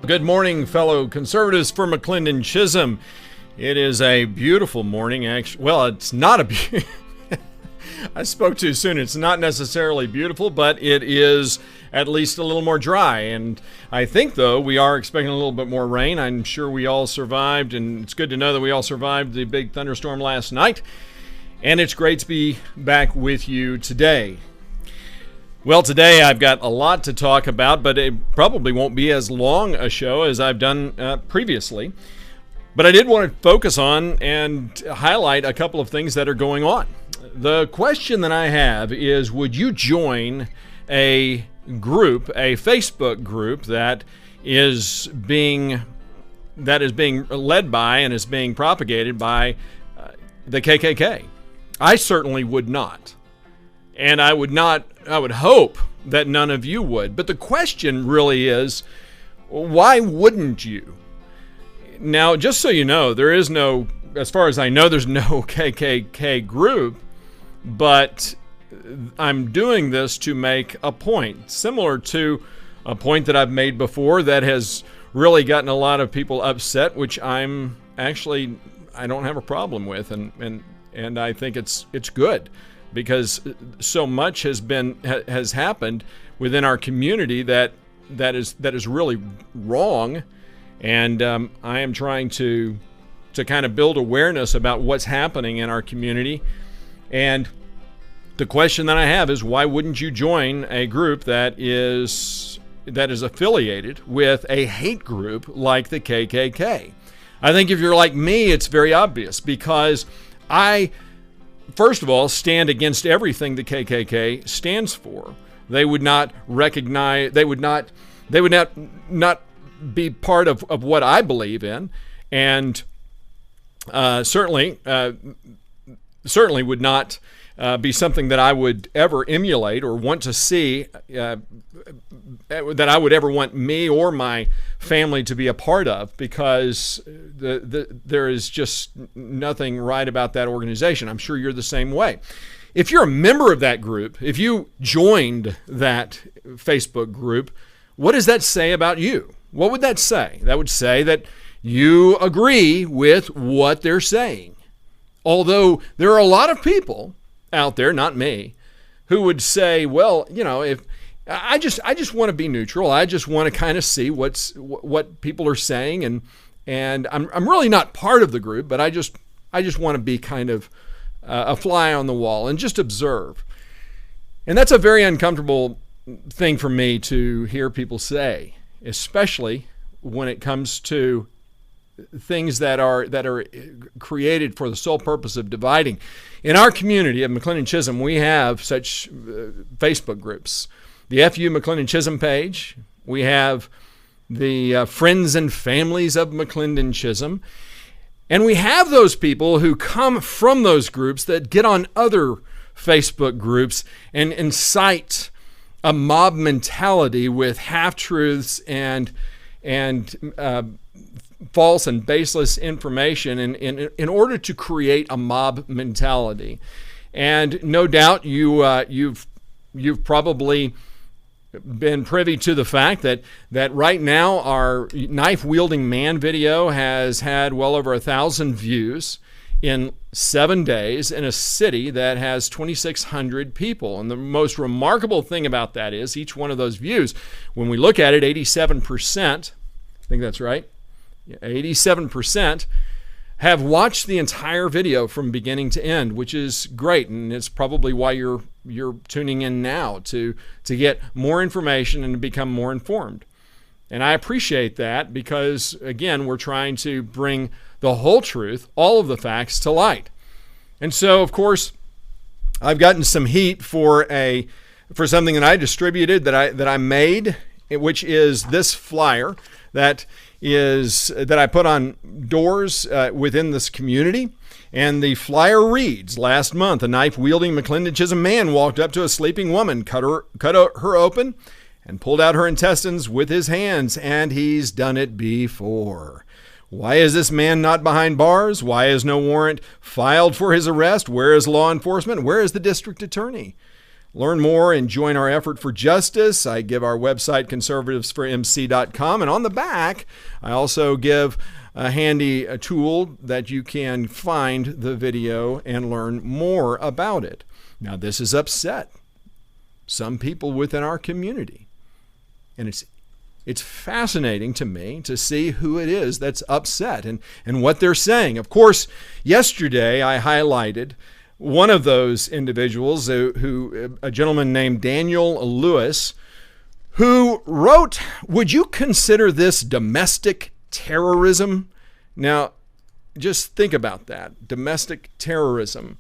Good morning, fellow conservatives for McLendon Chisholm. It is a beautiful morning, actually. Well, it's not a I spoke too soon. It's not necessarily beautiful, but it is at least a little more dry. And I think, though, we are expecting a little bit more rain. I'm sure we all survived, and it's good to know that we all survived the big thunderstorm last night. And it's great to be back with you today. Well, today I've got a lot to talk about, but it probably won't be as long a show as I've done previously. But I did want to focus on and highlight a couple of things that are going on. The question that I have is, would you join a group, a Facebook group that is being led by and is being propagated by the KKK? I certainly would not. And I would hope that none of you would. But the question really is, why wouldn't you? Now, just so you know, there is no, as far as I know, there's no KKK group, but I'm doing this to make a point, similar to a point that I've made before that has really gotten a lot of people upset, which I don't have a problem with, and I think it's good. Because so much has happened within our community that is really wrong, and I am trying to kind of build awareness about what's happening in our community. And the question that I have is, why wouldn't you join a group that is affiliated with a hate group like the KKK? I think if you're like me, it's very obvious, because I, first of all, stand against everything the KKK stands for. They would not recognize, they would not be part of what I believe in, and certainly would not be something that I would ever emulate or want to see, that I would ever want me or my family to be a part of, because there is just nothing right about that organization. I'm sure you're the same way. If you're a member of that group, if you joined that Facebook group, what does that say about you? What would that say? That would say that you agree with what they're saying. Although there are a lot of people out there, not me, who would say, well, if I just want to be neutral. I just want to kind of see what people are saying, and I'm really not part of the group, but I just want to be kind of a fly on the wall and just observe. And that's a very uncomfortable thing for me to hear people say, especially when it comes to things that are created for the sole purpose of dividing. In our community of McLendon Chisholm, we have such Facebook groups. The FU McLendon Chisholm page. We have the Friends and Families of McLendon Chisholm. And we have those people who come from those groups that get on other Facebook groups and incite a mob mentality with half-truths and false and baseless information in order to create a mob mentality. And no doubt you've probably been privy to the fact that right now our knife-wielding man video has had well over 1,000 views in 7 days in a city that has 2,600 people. And the most remarkable thing about that is each one of those views, when we look at it, 87%, I think that's right, 87% have watched the entire video from beginning to end, which is great, and it's probably why you're tuning in now to get more information and to become more informed. And I appreciate that, because again, we're trying to bring the whole truth, all of the facts, to light. And so, of course, I've gotten some heat for something that I distributed, that I made, which is this flyer that I put on doors within this community. And the flyer reads, last month, a knife-wielding McLendon Chisholm man walked up to a sleeping woman, cut her open, and pulled out her intestines with his hands, and he's done it before. Why is this man not behind bars? Why is no warrant filed for his arrest? Where is law enforcement? Where is the district attorney? learn more and join our effort for justice, I give our website, conservativesformc.com. And on the back, I also give a handy tool that you can find the video and learn more about it. Now, this has upset some people within our community. And it's fascinating to me to see who it is that's upset and what they're saying. Of course, yesterday I highlighted one of those individuals, who a gentleman named Daniel Lewis, who wrote, "Would you consider this domestic terrorism?" Now, just think about that. Domestic terrorism.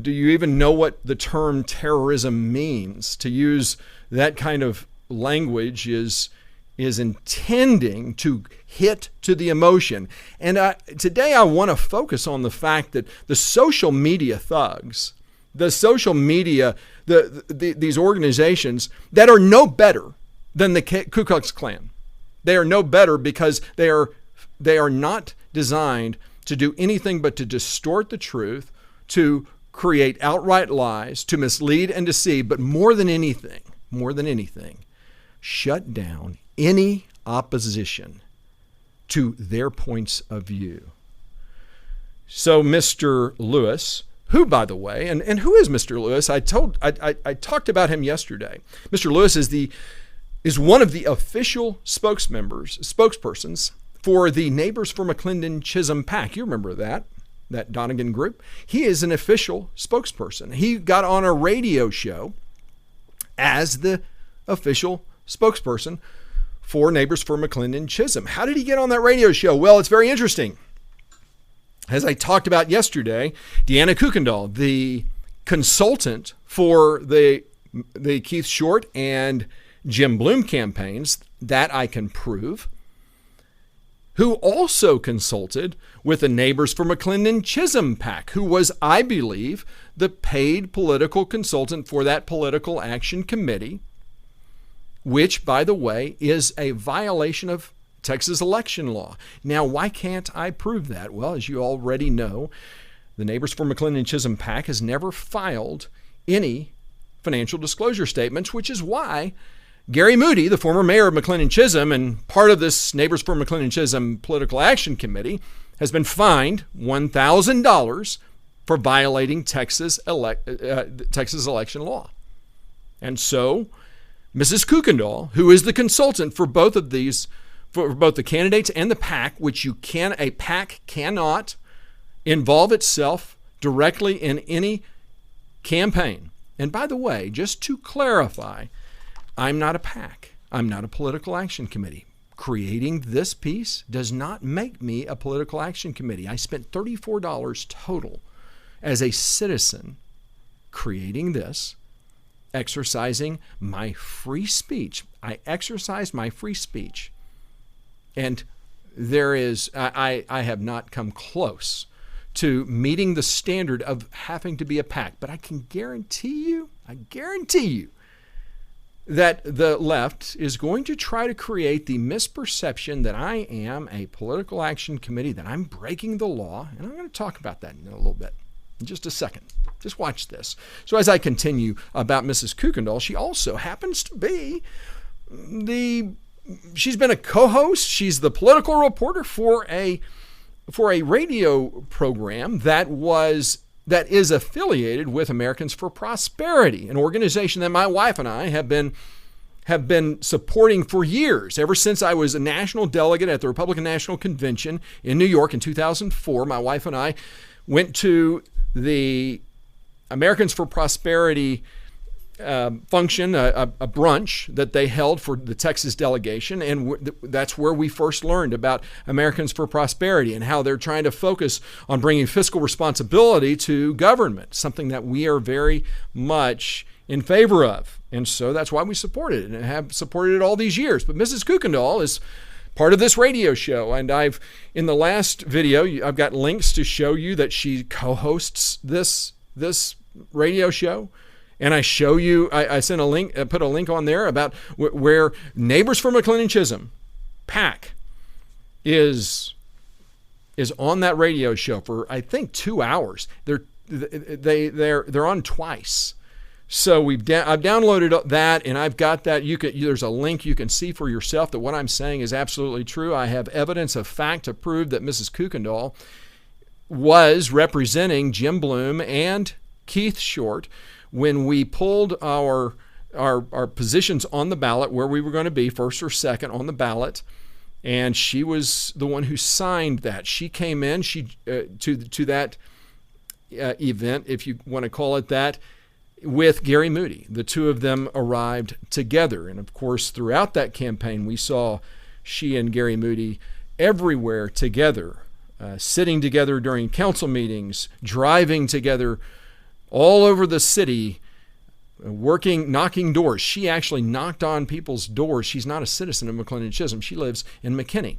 Do you even know what the term terrorism means? To use that kind of language is intending to hit to the emotion. And today I want to focus on the fact that the social media thugs, the social media, these organizations that are no better than the Ku Klux Klan. They are no better because they are not designed to do anything but to distort the truth, to create outright lies, to mislead and deceive, but more than anything, shut down any opposition to their points of view. So Mr. Lewis, who, by the way, and who is Mr. Lewis? I talked about him yesterday. Mr. Lewis is one of the official spokespersons for the Neighbors for McLendon Chisholm PAC. You remember that Donegan group? He is an official spokesperson. He got on a radio show as the official spokesperson for Neighbors for McLendon Chisholm. How did he get on that radio show? Well, it's very interesting. As I talked about yesterday, Deanna Kuykendall, the consultant for the Keith Short and Jim Bloom campaigns, that I can prove, who also consulted with the Neighbors for McLendon Chisholm PAC, who was, I believe, the paid political consultant for that political action committee, which, by the way, is a violation of Texas election law. Now, why can't I prove that? Well, as you already know, the Neighbors for McLendon Chisholm PAC has never filed any financial disclosure statements, which is why Gary Moody, the former mayor of McLendon Chisholm and part of this Neighbors for McLendon Chisholm political action committee, has been fined $1,000 for violating Texas election law. And so Mrs. Kuykendall, who is the consultant for both of these, for both the candidates and the PAC, which a PAC cannot involve itself directly in any campaign. And by the way, just to clarify, I'm not a PAC. I'm not a political action committee. Creating this piece does not make me a political action committee. I spent $34 total as a citizen creating this, exercising my free speech. I exercise my free speech. And I have not come close to meeting the standard of having to be a PAC. But I guarantee you that the left is going to try to create the misperception that I am a political action committee, that I'm breaking the law. And I'm going to talk about that in a little bit, in just a second. Just watch this. So as I continue about Mrs. Kuykendall, she also happens to be she's been a co-host. She's the political reporter for a radio program that is affiliated with Americans for Prosperity, an organization that my wife and I have been supporting for years. Ever since I was a national delegate at the Republican National Convention in New York in 2004, my wife and I went to the Americans for Prosperity function, a brunch that they held for the Texas delegation, and that's where we first learned about Americans for Prosperity and how they're trying to focus on bringing fiscal responsibility to government, something that we are very much in favor of. And so that's why we support it and have supported it all these years. But Mrs. Kuykendall is part of this radio show, and in the last video, I've got links to show you that she co-hosts this radio show. And I show you, I sent a link, put a link on there about where Neighbors for McLendon Chisholm PAC is on that radio show for, I think, 2 hours. They're on twice. So I've downloaded that, and I've got that. There's a link you can see for yourself that what I'm saying is absolutely true. I have evidence of fact to prove that Mrs. Kuykendall was representing Jim Bloom and Keith Short when we pulled our positions on the ballot, where we were going to be first or second on the ballot, and she was the one who signed that. She came in to that event, if you want to call it that, with Gary Moody. The two of them arrived together, and of course throughout that campaign we saw she and Gary Moody everywhere together, sitting together during council meetings, driving together all over the city, working, knocking doors. She actually knocked on people's doors. She's not a citizen of McLendon Chisholm. She lives in McKinney.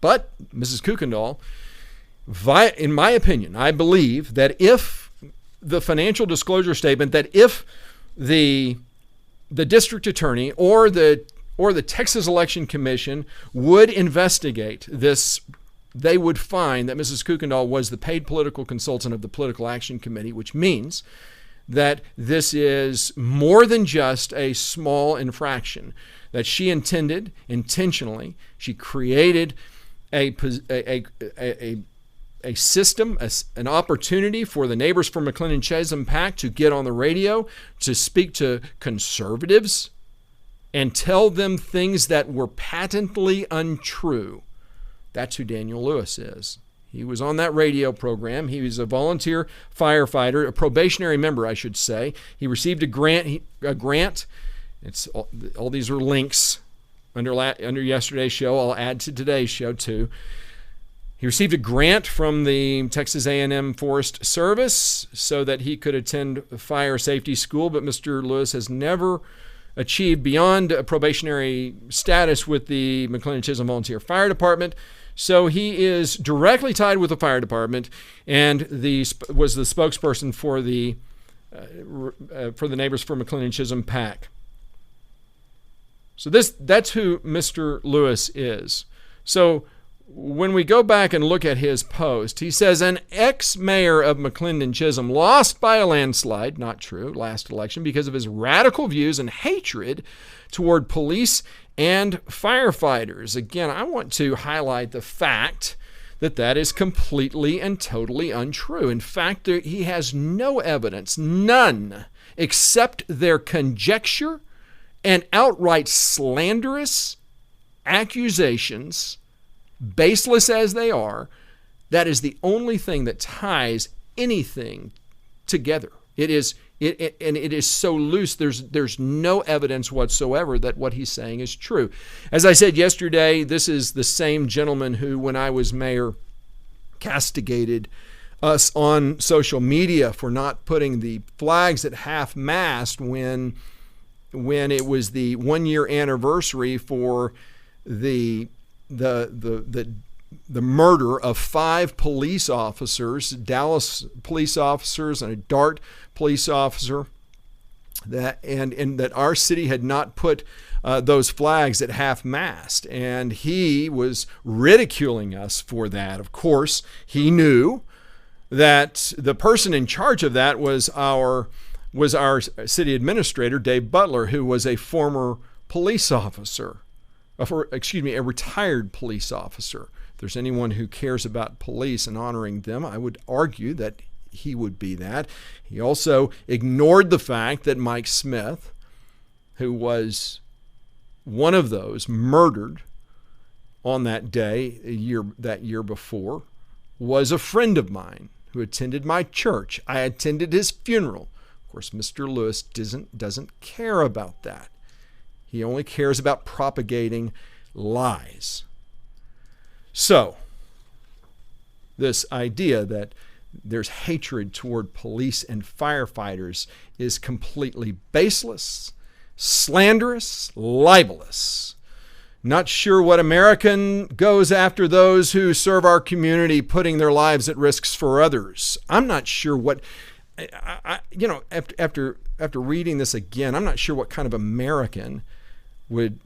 But Mrs. Kuykendall, in my opinion, I believe that if the financial disclosure statement, that if the district attorney or the Texas Election Commission would investigate this, they would find that Mrs. Kuykendall was the paid political consultant of the Political Action Committee, which means that this is more than just a small infraction, that she intentionally, she created a system, an opportunity for the Neighbors for McLendon Chisholm PAC to get on the radio, to speak to conservatives and tell them things that were patently untrue. That's who Daniel Lewis is. He was on that radio program. He was a volunteer firefighter, a probationary member, I should say. He received a grant. It's all these are links under yesterday's show. I'll add to today's show too. He received a grant from the Texas A&M Forest Service so that he could attend fire safety school, but Mr. Lewis has never achieved beyond a probationary status with the McLendon Chisholm Volunteer Fire Department. So he is directly tied with the fire department, and was the spokesperson for the Neighbors for McLendon Chisholm PAC. So that's who Mr. Lewis is. So when we go back and look at his post, he says an ex-mayor of McLendon Chisholm lost by a landslide, not true, last election, because of his radical views and hatred toward police and firefighters. Again, I want to highlight the fact that is completely and totally untrue. In fact, he has no evidence, none, except their conjecture and outright slanderous accusations, baseless as they are. That is the only thing that ties anything together. It is so loose. There's no evidence whatsoever that what he's saying is true. As I said yesterday, this is the same gentleman who, when I was mayor, castigated us on social media for not putting the flags at half-mast when it was the 1-year anniversary for the murder of 5 police officers, Dallas police officers and a Dart police officer, and that our city had not put those flags at half-mast, and he was ridiculing us for that. Of course, he knew that the person in charge of that was our city administrator, Dave Butler, who was a former police officer. A retired police officer. If there's anyone who cares about police and honoring them, I would argue that he would be that. He also ignored the fact that Mike Smith, who was one of those murdered on that day, that year before, was a friend of mine who attended my church. I attended his funeral. Of course, Mr. Lewis doesn't care about that. He only cares about propagating lies. So, this idea that there's hatred toward police and firefighters is completely baseless, slanderous, libelous. Not sure what American goes after those who serve our community, putting their lives at risk for others. I'm not sure what, after reading this again, I'm not sure what kind of American would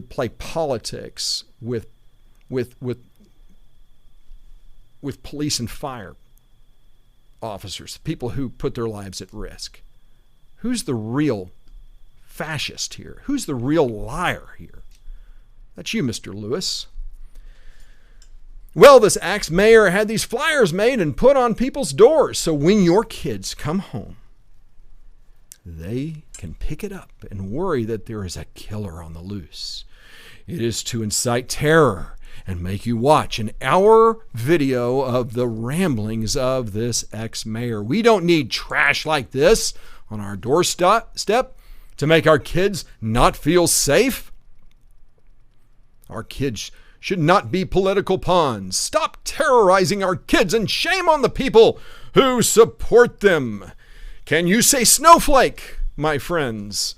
play politics with police and fire officers, people who put their lives at risk, Who's the real fascist here? Who's the real liar here? That's you, Mr. Lewis. Well, this ex-mayor had these flyers made and put on people's doors, so when your kids come home, they can pick it up and worry that there is a killer on the loose. It is to incite terror and make you watch an hour video of the ramblings of this ex-mayor. We don't need trash like this on our doorstep to make our kids not feel safe. Our kids should not be political pawns. Stop terrorizing our kids and shame on the people who support them. Can you say snowflake, my friends?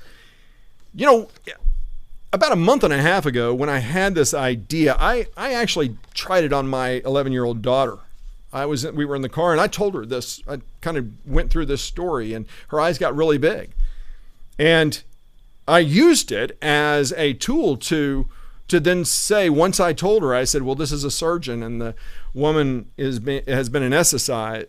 You know, about a month and a half ago, when I had this idea, I actually tried it on my 11-year-old daughter. We were in the car, and I told her this. I kind of went through this story, and her eyes got really big. And I used it as a tool to then say, once I told her, I said, well, this is a surgeon, and the woman has been anesthetized,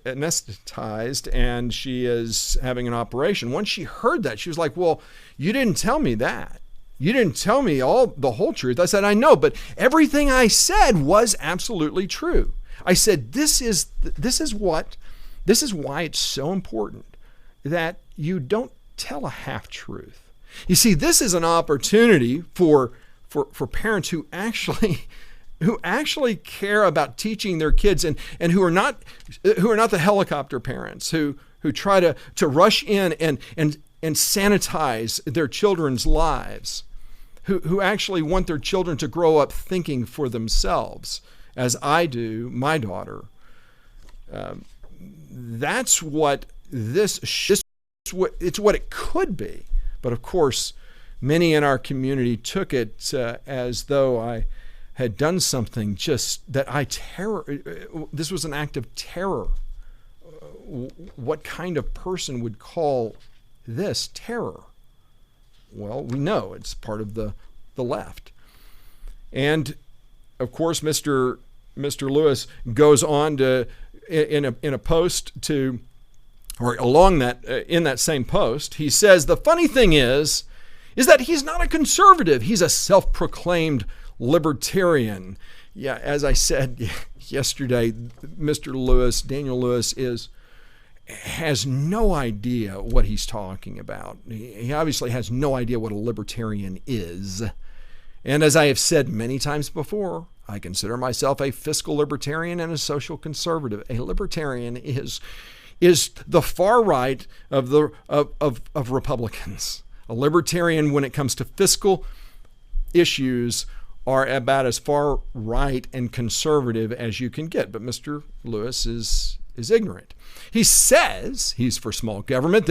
and she is having an operation. Once she heard that, she was like, well, you didn't tell me that. You didn't tell me the whole truth. I said, I know, but everything I said was absolutely true. I said, this is why it's so important that you don't tell a half truth. You see, this is an opportunity for parents who actually care about teaching their kids and who are not the helicopter parents who try to rush in and sanitize their children's lives, who actually want their children to grow up thinking for themselves, as I do my daughter. That's what it's what it could be. But of course, many in our community took it as though I had done something this was an act of terror. What kind of person would call this terror? Well, we know it's part of the left. And of course, Mr. Lewis goes on to in a post to, or along that in that same post, he says the funny thing is that he's not a conservative. He's a self-proclaimed libertarian. Yeah, as I said yesterday, Mr. Lewis, Daniel Lewis, has no idea what he's talking about. He obviously has no idea what a libertarian is. And as I have said many times before, I consider myself a fiscal libertarian and a social conservative. A libertarian is the far right of Republicans. A libertarian, when it comes to fiscal issues, are about as far right and conservative as you can get. But Mr. Lewis is ignorant. He says he's for small government,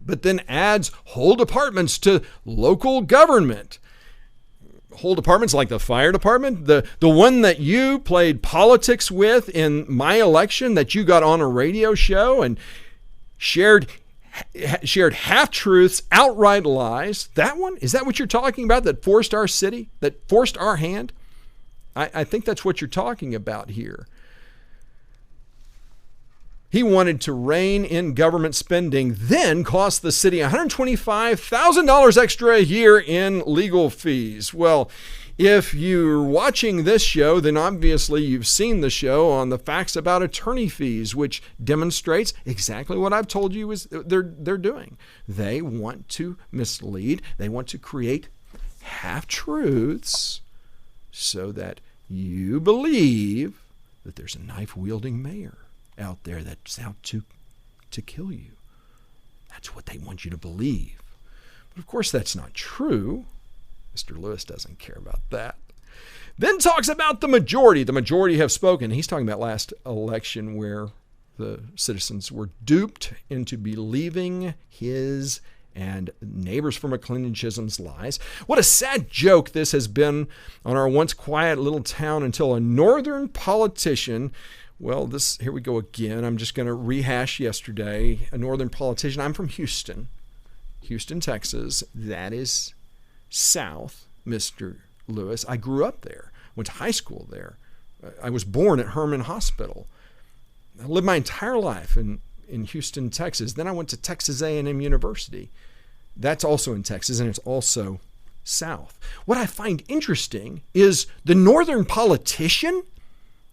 but then adds whole departments to local government. Whole departments like the fire department, the one that you played politics with in my election, that you got on a radio show and shared half-truths, outright lies. That one? Is that what you're talking about, that forced our city, that forced our hand? I think that's what you're talking about here. He wanted to rein in government spending, then cost the city $125,000 extra a year in legal fees. Well, if you're watching this show, then obviously you've seen the show on the facts about attorney fees, which demonstrates exactly what I've told you is they're doing. They want to mislead. They want to create half-truths so that you believe that there's a knife-wielding mayor out there that's out to kill you. That's what they want you to believe. But of course, that's not true. Mr. Lewis doesn't care about that. Then talks about the majority. The majority have spoken. He's talking about last election where the citizens were duped into believing his and neighbors from McLendon Chisholm's lies. What a sad joke this has been on our once quiet little town until a northern politician, well, here we go again. I'm just going to rehash yesterday. A northern politician. I'm from Houston, Texas. That is south, Mr. Lewis. I grew up there, went to high school there. I was born at Herman Hospital. I lived my entire life in Houston, Texas. Then I went to Texas A&M University That's also in Texas, and it's also south. What I find interesting is the northern politician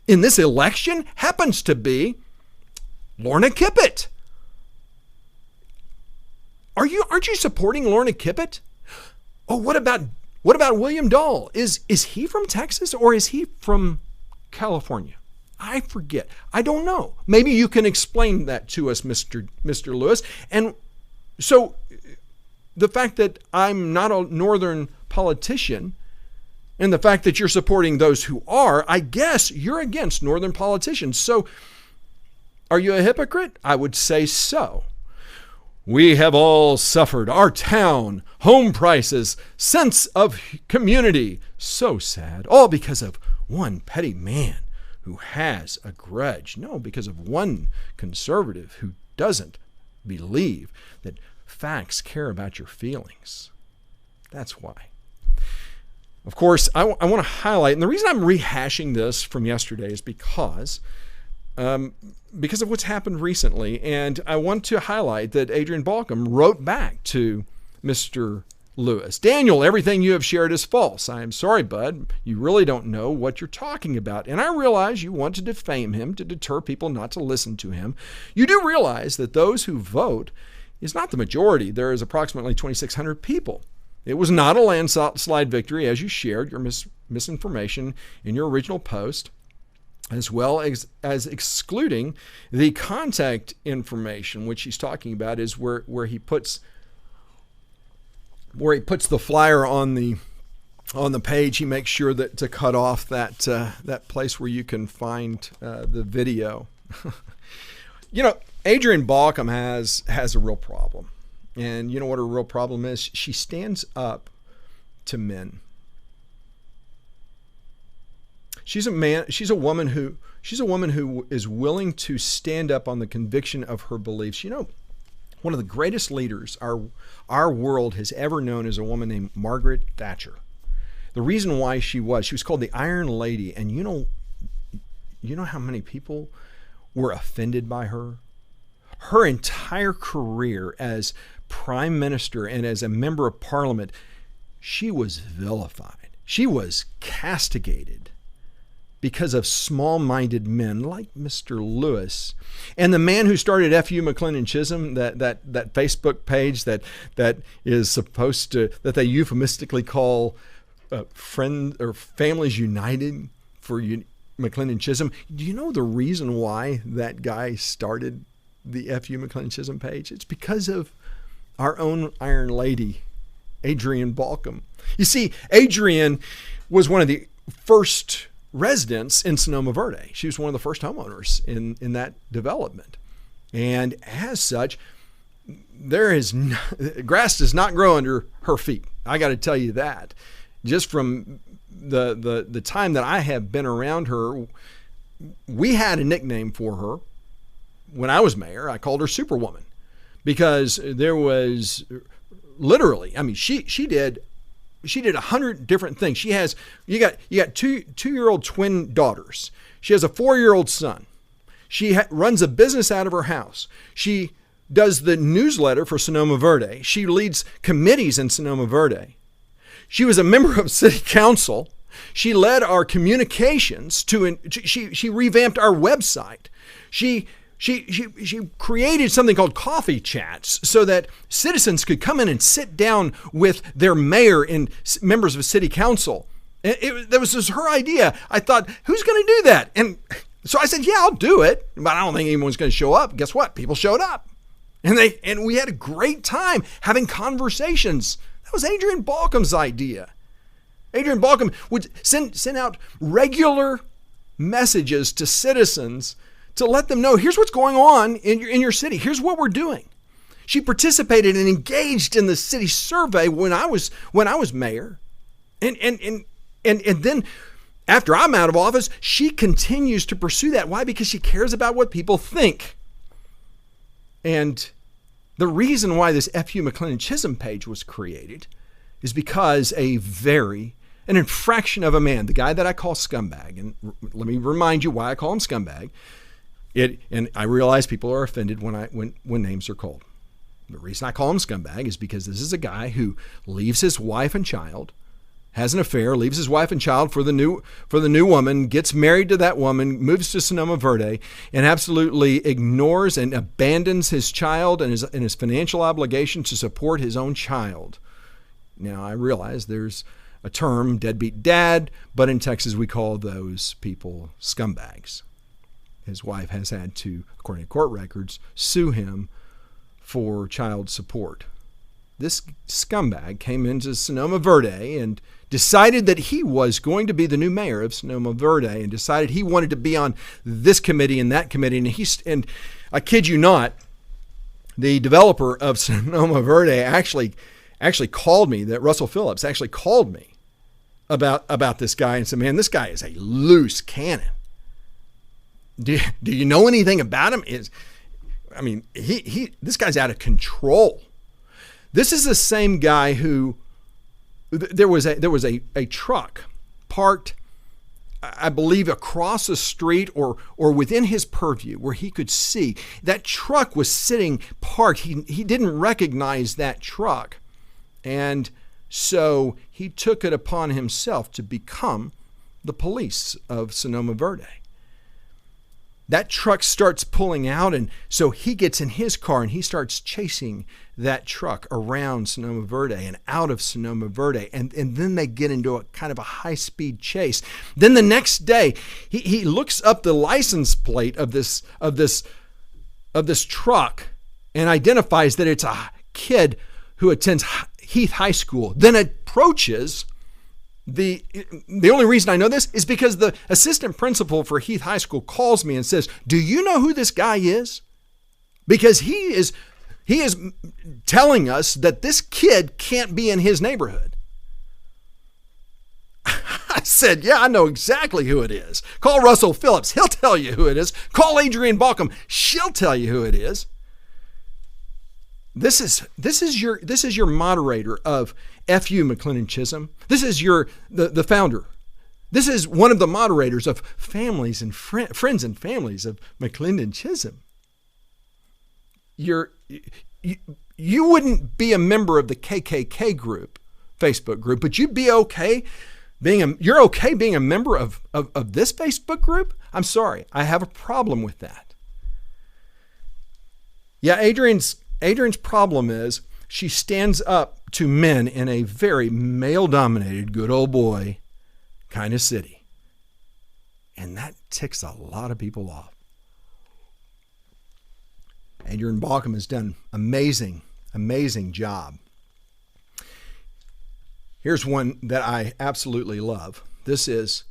in this election happens to be Lorna Kippett. Aren't you supporting Lorna Kippett? Oh, what about William Dahl? Is he from Texas or is he from California? I forget. I don't know. Maybe you can explain that to us, Mr. Lewis. And so the fact that I'm not a northern politician and the fact that you're supporting those who are, I guess you're against northern politicians. So are you a hypocrite? I would say so. We have all suffered. Our town, home prices, sense of community. So sad. All because of one petty man who has a grudge. No, because of one conservative who doesn't believe that facts care about your feelings. That's why. Of course, I want to highlight, and the reason I'm rehashing this from yesterday is because of what's happened recently. And I want to highlight that Adrian Balkum wrote back to Mr. Lewis. Daniel, everything you have shared is false. I am sorry, bud. You really don't know what you're talking about. And I realize you want to defame him to deter people not to listen to him. You do realize that those who vote is not the majority. There is approximately 2,600 people. It was not a landslide victory, as you shared your misinformation in your original post, as well as excluding the contact information, which he's talking about is where he puts the flyer on the page. He makes sure that to cut off that place where you can find the video. Adrian Balkum has a real problem. And you know what her real problem is? She stands up to men. She's a woman who is willing to stand up on the conviction of her beliefs. One of the greatest leaders our world has ever known is a woman named Margaret Thatcher. The reason why she was called the Iron Lady, and you know how many people were offended by her? Her entire career as prime minister and as a member of parliament, she was vilified. She was castigated because of small-minded men like Mr. Lewis. And the man who started FU McLendon Chisholm, that Facebook page that is supposed to, that they euphemistically call Friends or Families United for McLendon Chisholm. Do you know the reason why that guy started the FU McLendon Chisholm page? It's because of our own Iron Lady, Adrian Balkum. You see, Adrian was one of the first residents in Sonoma Verde. She was one of the first homeowners in that development. And as such, grass does not grow under her feet. I got to tell you that. Just from the time that I have been around her, we had a nickname for her. When I was mayor, I called her Superwoman because there was literally, she did 100 different things. You got 2-year-old twin daughters. She has a 4-year-old son. She runs a business out of her house. She does the newsletter for Sonoma Verde. She leads committees in Sonoma Verde. She was a member of city council. She led our communications she revamped our website. She created something called coffee chats so that citizens could come in and sit down with their mayor and members of city council. That was just her idea. I thought, who's going to do that? And so I said, yeah, I'll do it. But I don't think anyone's going to show up. Guess what? People showed up. And we had a great time having conversations. That was Adrian Balkum's idea. Adrian Balkum would send out regular messages to citizens to let them know, here's what's going on in your city. Here's what we're doing. She participated and engaged in the city survey when I was mayor. And then after I'm out of office, she continues to pursue that. Why? Because she cares about what people think. And the reason why this FU McLendon Chisholm page was created is because an infraction of a man, the guy that I call scumbag, and let me remind you why I call him scumbag. And I realize people are offended when names are called. The reason I call him scumbag is because this is a guy who leaves his wife and child, has an affair, leaves his wife and child for the new woman, gets married to that woman, moves to Sonoma Verde, and absolutely ignores and abandons his child and his financial obligation to support his own child. Now, I realize there's a term, deadbeat dad, but in Texas we call those people scumbags. His wife has had to, according to court records, sue him for child support. This scumbag came into Sonoma Verde and decided that he was going to be the new mayor of Sonoma Verde, and decided he wanted to be on this committee and that committee. And I kid you not, the developer of Sonoma Verde actually called me, that Russell Phillips actually called me about this guy and said, man, this guy is a loose cannon. Do you know anything about him? This guy's out of control. This is the same guy who there was a truck parked, I believe, across the street or within his purview where he could see. That truck was sitting parked. He didn't recognize that truck. And so he took it upon himself to become the police of Sonoma Verde. That truck starts pulling out, and so he gets in his car and he starts chasing that truck around Sonoma Verde and out of Sonoma Verde, and then they get into a kind of a high-speed chase. Then the next day, he looks up the license plate of this truck and identifies that it's a kid who attends Heath High School. Then approaches. The only reason I know this is because the assistant principal for Heath High School calls me and says, do you know who this guy is? Because he is telling us that this kid can't be in his neighborhood. I said, yeah, I know exactly who it is. Call Russell Phillips. He'll tell you who it is. Call Adrienne Balkum. She'll tell you who it is. This is your moderator of FU McLendon Chisholm. This is the founder. This is one of the moderators of families and friends and families of McLendon Chisholm. You wouldn't be a member of the KKK group, Facebook group, but you'd be okay you're okay being a member of this Facebook group? I'm sorry, I have a problem with that. Yeah, Adrienne's problem is she stands up to men in a very male-dominated, good old boy kind of city. And that ticks a lot of people off. Adrienne Balkum has done amazing job. Here's one that I absolutely love. This is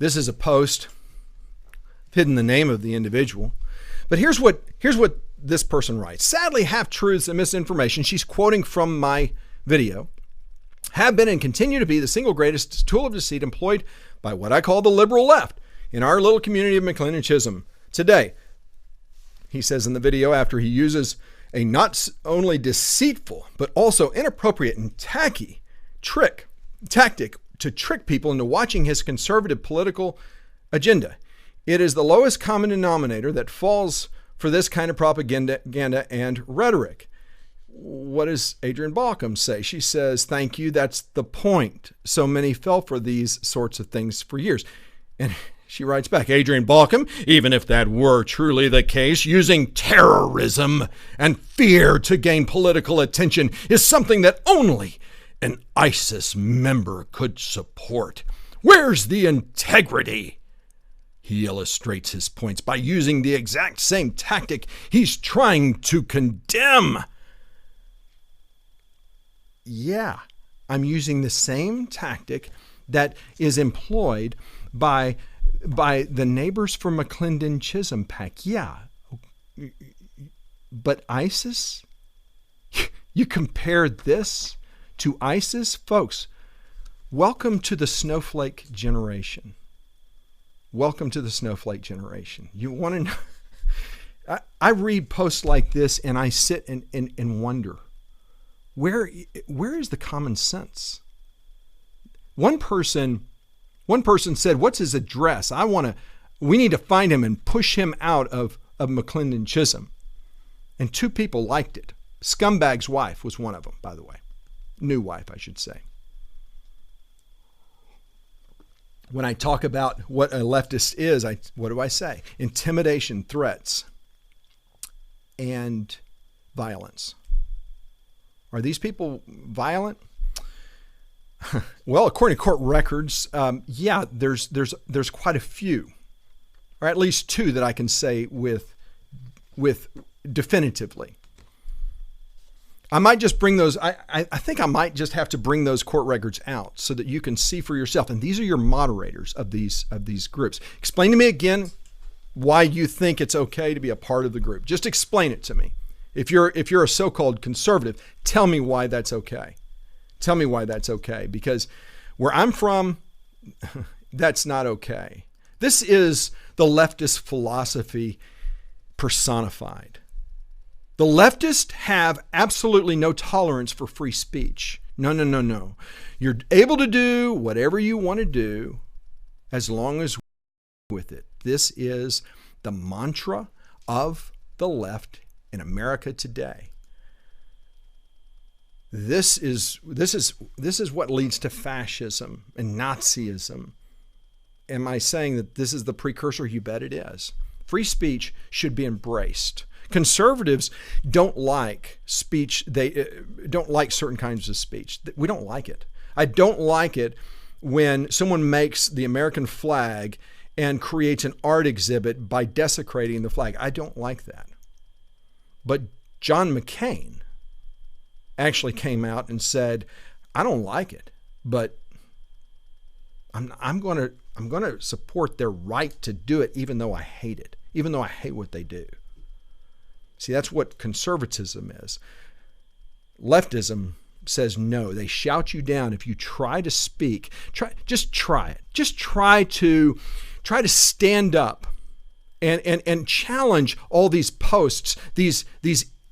a post, hidden the name of the individual. But here's what this person writes. Sadly, half-truths and misinformation, she's quoting from my video, have been and continue to be the single greatest tool of deceit employed by what I call the liberal left in our little community of McLendon Chisholm today. He says in the video, after he uses a not only deceitful, but also inappropriate and tacky tactic to trick people into watching his conservative political agenda. It is the lowest common denominator that falls for this kind of propaganda and rhetoric. What does Adrienne Balkum say? She says, thank you, that's the point. So many fell for these sorts of things for years. And she writes back, Adrienne Balkum, even if that were truly the case, using terrorism and fear to gain political attention is something that only an ISIS member could support. Where's the integrity? He illustrates his points by using the exact same tactic he's trying to condemn. Yeah, I'm using the same tactic that is employed by the Neighbors for McLendon Chisholm PAC. Yeah, but ISIS? You compare this to ISIS? Folks, welcome to the snowflake generation. Welcome to the snowflake generation. You want to know? I read posts like this and I sit and wonder, where is the common sense? One person said, what's his address? We need to find him and push him out of McLendon Chisholm. And two people liked it. Scumbag's wife was one of them, by the way. New wife, I should say. When I talk about what a leftist is, what do I say? Intimidation, threats, and violence. Are these people violent? Well, according to court records, yeah, there's quite a few, or at least two that I can say with definitively. I might just bring those. I think I might just have to bring those court records out so that you can see for yourself. And these are your moderators of these groups. Explain to me again why you think it's okay to be a part of the group. Just explain it to me. If you're a so-called conservative, tell me why that's okay. Tell me why that's okay, because where I'm from, that's not okay. This is the leftist philosophy personified. The leftists have absolutely no tolerance for free speech. No. You're able to do whatever you want to do as long as with it. This is the mantra of the left in America today. This is what leads to fascism and Nazism. Am I saying that this is the precursor? You bet it is. Free speech should be embraced. Conservatives don't like speech. They don't like certain kinds of speech. We don't like it. I don't like it when someone makes the American flag and creates an art exhibit by desecrating the flag. I don't like that. But John McCain actually came out and said, I don't like it, but I'm going to support their right to do it, even though I hate it, even though I hate what they do. See, that's what conservatism is. Leftism says no. They shout you down if you try to speak. Just try it. Just try to stand up and challenge all these posts. These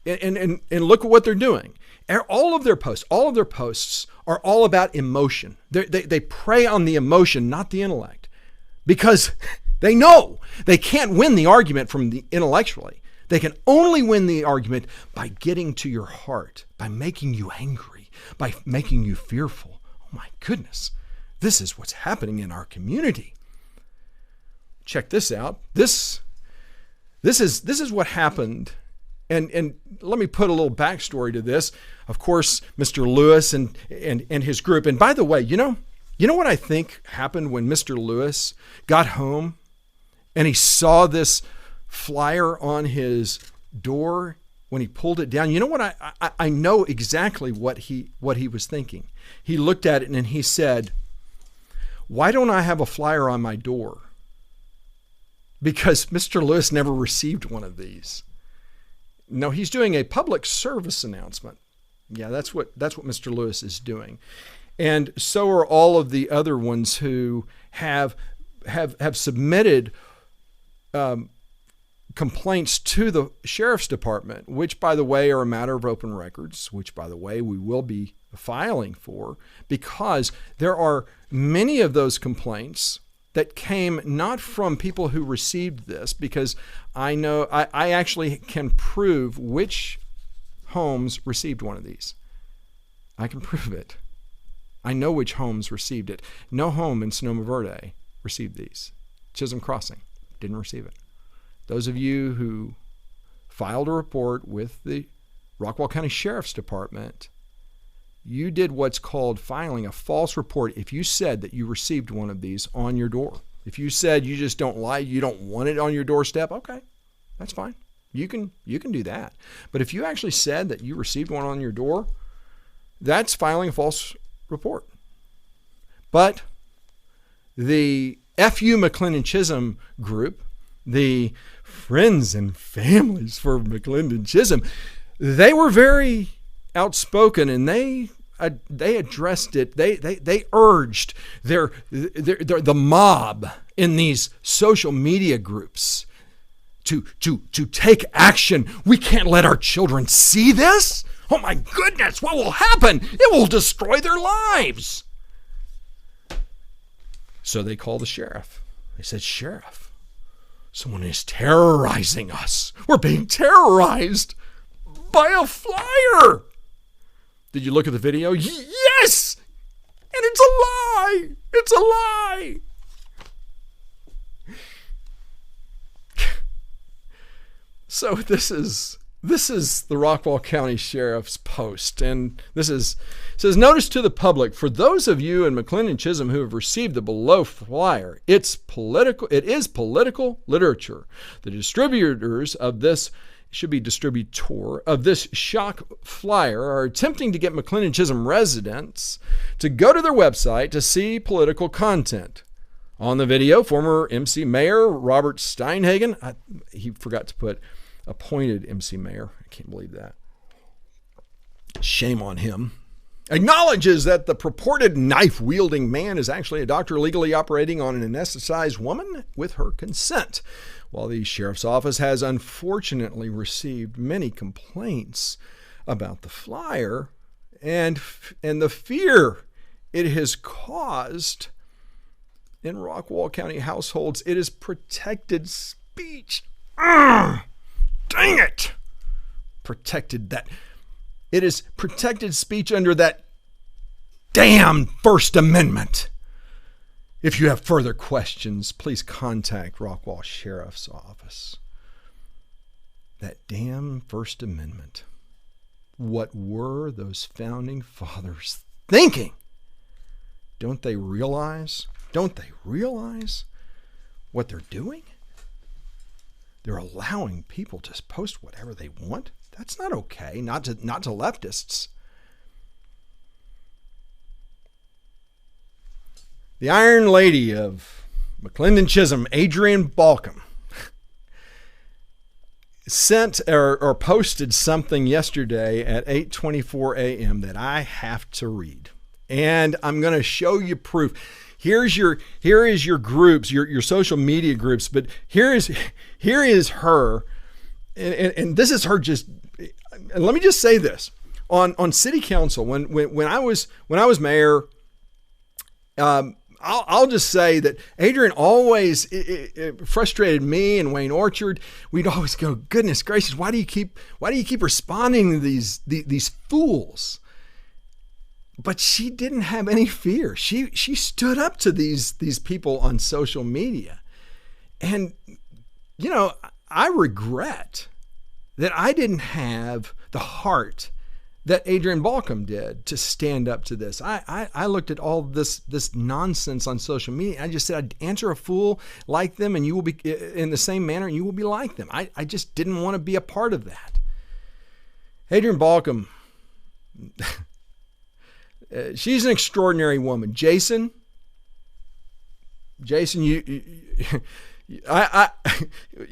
and look at what they're doing. All of their posts are all about emotion. They prey on the emotion, not the intellect, because they know they can't win the argument from the intellectually. They can only win the argument by getting to your heart, by making you angry, by making you fearful. Oh my goodness, this is what's happening in our community. Check this out. This is what happened. And let me put a little backstory to this. Of course, Mr. Lewis and his group. And by the way, you know what I think happened when Mr. Lewis got home and he saw this flyer on his door when he pulled it down? You know what? I know exactly what he was thinking. He looked at it and he said, why don't I have a flyer on my door? Because Mr. Lewis never received one of these. No, he's doing a public service announcement. Yeah, that's what Mr. Lewis is doing. And so are all of the other ones who have submitted complaints to the sheriff's department, which, by the way, are a matter of open records, which, by the way, we will be filing for, because there are many of those complaints that came not from people who received this, because I know I actually can prove which homes received one of these. I can prove it. I know which homes received it. No home in Sonoma Verde received these. Chisholm Crossing didn't receive it. Those of you who filed a report with the Rockwall County Sheriff's Department, you did what's called filing a false report if you said that you received one of these on your door. If you said you just don't like, you don't want it on your doorstep, okay, that's fine. You can do that. But if you actually said that you received one on your door, that's filing a false report. But the FU McLendon Chisholm group, the Friends and Families for McLendon Chisholm, they were very outspoken, and they addressed it. They urged the mob in these social media groups to take action. We can't let our children see this. Oh my goodness, what will happen? It will destroy their lives. So they called the sheriff. They said, Sheriff, someone is terrorizing us. We're being terrorized. by a flyer. Did you look at the video? Yes! And it's a lie! It's a lie! So this is the Rockwall County Sheriff's post, and says, notice to the public, for those of you in McLendon Chisholm who have received the below flyer, it is political literature. The distributors of this distributor of this shock flyer are attempting to get McLendon Chisholm residents to go to their website to see political content. On the video, former MC Mayor Robert Steinhagen, he forgot to put appointed MC Mayor. I can't believe that. Shame on him. Acknowledges that the purported knife-wielding man is actually a doctor legally operating on an anesthetized woman with her consent. While the sheriff's office has unfortunately received many complaints about the flyer and the fear it has caused in Rockwall County households, it is protected speech. Dang it! It is protected speech under that damn First Amendment. If you have further questions, please contact Rockwall Sheriff's Office. That damn First Amendment. What were those founding fathers thinking? Don't they realize what they're doing? They're allowing people to post whatever they want. That's not okay. Not to leftists. The Iron Lady of McLendon Chisholm, Adrian Balkum, sent or posted something yesterday at 8:24 a.m. that I have to read, and I'm going to show you proof. Here is your groups, your social media groups, but here is her, and this is her. Just let me just say this on city council when I was mayor. I'll just say that Adrian always frustrated me and Wayne Orchard. We'd always go, goodness gracious, why do you keep responding to these fools? But she didn't have any fear. She stood up to these people on social media. And, I regret that I didn't have the heart that Adrian Balkum did to stand up to this. I looked at all this nonsense on social media. I just said, I'd answer a fool like them and you will be in the same manner and you will be like them. I just didn't want to be a part of that. Adrian Balkum, she's an extraordinary woman. Jason,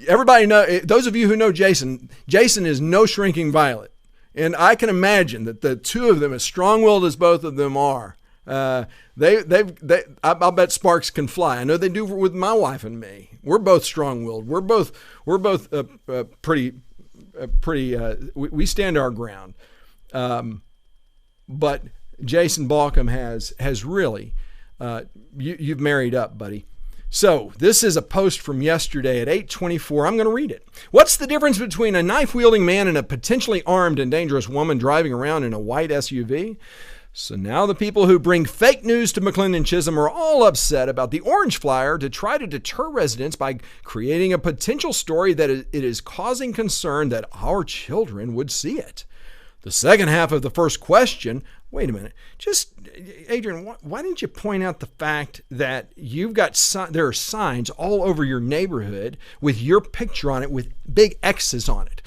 everybody know, those of you who know Jason is no shrinking violet. And I can imagine that the two of them, as strong-willed as both of them are, I'll bet sparks can fly. I know they do with my wife and me. We're both strong-willed. We're both pretty. We stand our ground. But Jason Balkum has really, you've married up, buddy. So this is a post from yesterday at 8:24. I'm going to read it. What's the difference between a knife-wielding man and a potentially armed and dangerous woman driving around in a white SUV? So now the people who bring fake news to McLendon Chisholm are all upset about the orange flyer to try to deter residents by creating a potential story that it is causing concern that our children would see it. The second half of the first question, wait a minute, just Adrian, why didn't you point out the fact that there are signs all over your neighborhood with your picture on it with big X's on it?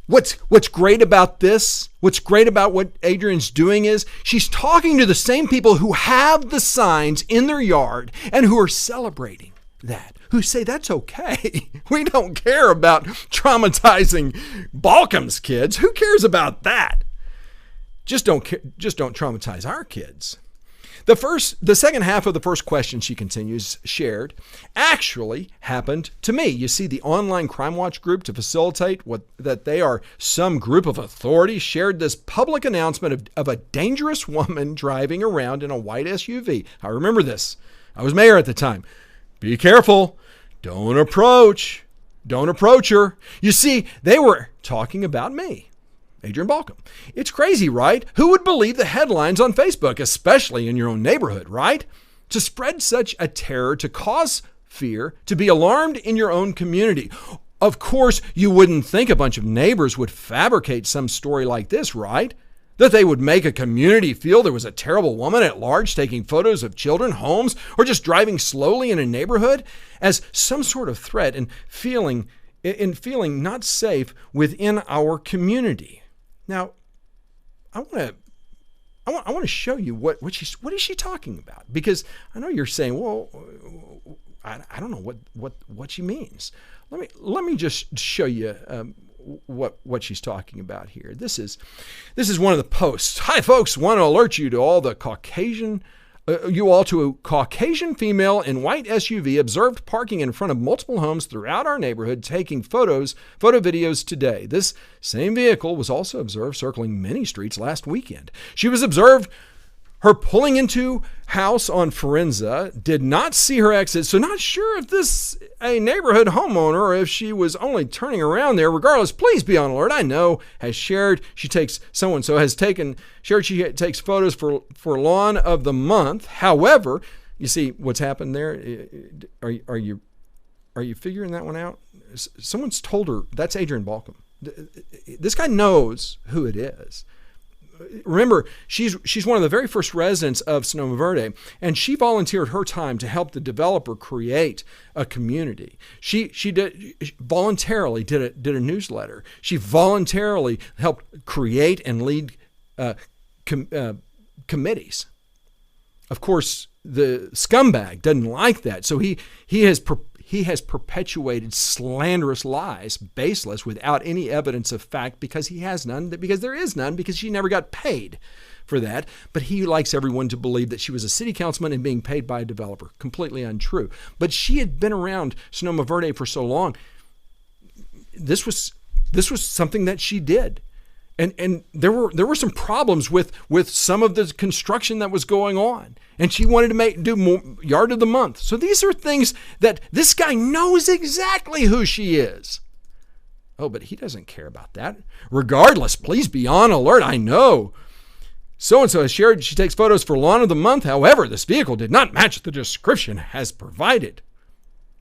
What's great about this? What's great about what Adrian's doing is she's talking to the same people who have the signs in their yard and who are celebrating that, who say that's okay. We don't care about traumatizing Balkum's kids. Who cares about that? Just don't traumatize our kids. The second half of the first question, she continues, shared, actually happened to me. You see, the online Crime Watch group, to facilitate that they are some group of authorities, shared this public announcement of a dangerous woman driving around in a white SUV. I remember this. I was mayor at the time. Be careful. Don't approach her. You see, they were talking about me. Adrian Balkum. It's crazy, right? Who would believe the headlines on Facebook, especially in your own neighborhood, right? To spread such a terror, to cause fear, to be alarmed in your own community. Of course, you wouldn't think a bunch of neighbors would fabricate some story like this, right? That they would make a community feel there was a terrible woman at large taking photos of children, homes, or just driving slowly in a neighborhood as some sort of threat and feeling not safe within our community. Now, I want to show you what is she talking about? Because I know you're saying, well, I don't know what she means. Let me just show you what she's talking about here. This is one of the posts. Hi, folks. Want to alert you to all the Caucasian female in white SUV observed parking in front of multiple homes throughout our neighborhood, taking photo videos today. This same vehicle was also observed circling many streets last weekend. She was observed her pulling into house on Forenza, did not see her exit, so not sure if this a neighborhood homeowner or if she was only turning around there. Regardless, please be on alert. I know has shared she takes she takes photos for lawn of the month. However, you see what's happened there. Are you figuring that one out? Someone's told her that's Adrian Balkum. This guy knows who it is. Remember, she's one of the very first residents of Sonoma Verde, and she volunteered her time to help the developer create a community. She voluntarily did a newsletter. She voluntarily helped create and lead committees. Of course, the scumbag doesn't like that, so he has perpetuated slanderous lies, baseless, without any evidence of fact, because he has none, because there is none, because she never got paid for that. But he likes everyone to believe that she was a city councilman and being paid by a developer. Completely untrue. But she had been around Sonoma Verde for so long. This was something that she did. And there were some problems with some of the construction that was going on. And she wanted to do more yard of the month. So these are things that this guy knows exactly who she is. Oh, but he doesn't care about that. Regardless, please be on alert. I know. So-and-so has shared she takes photos for lawn of the month. However, this vehicle did not match the description as provided.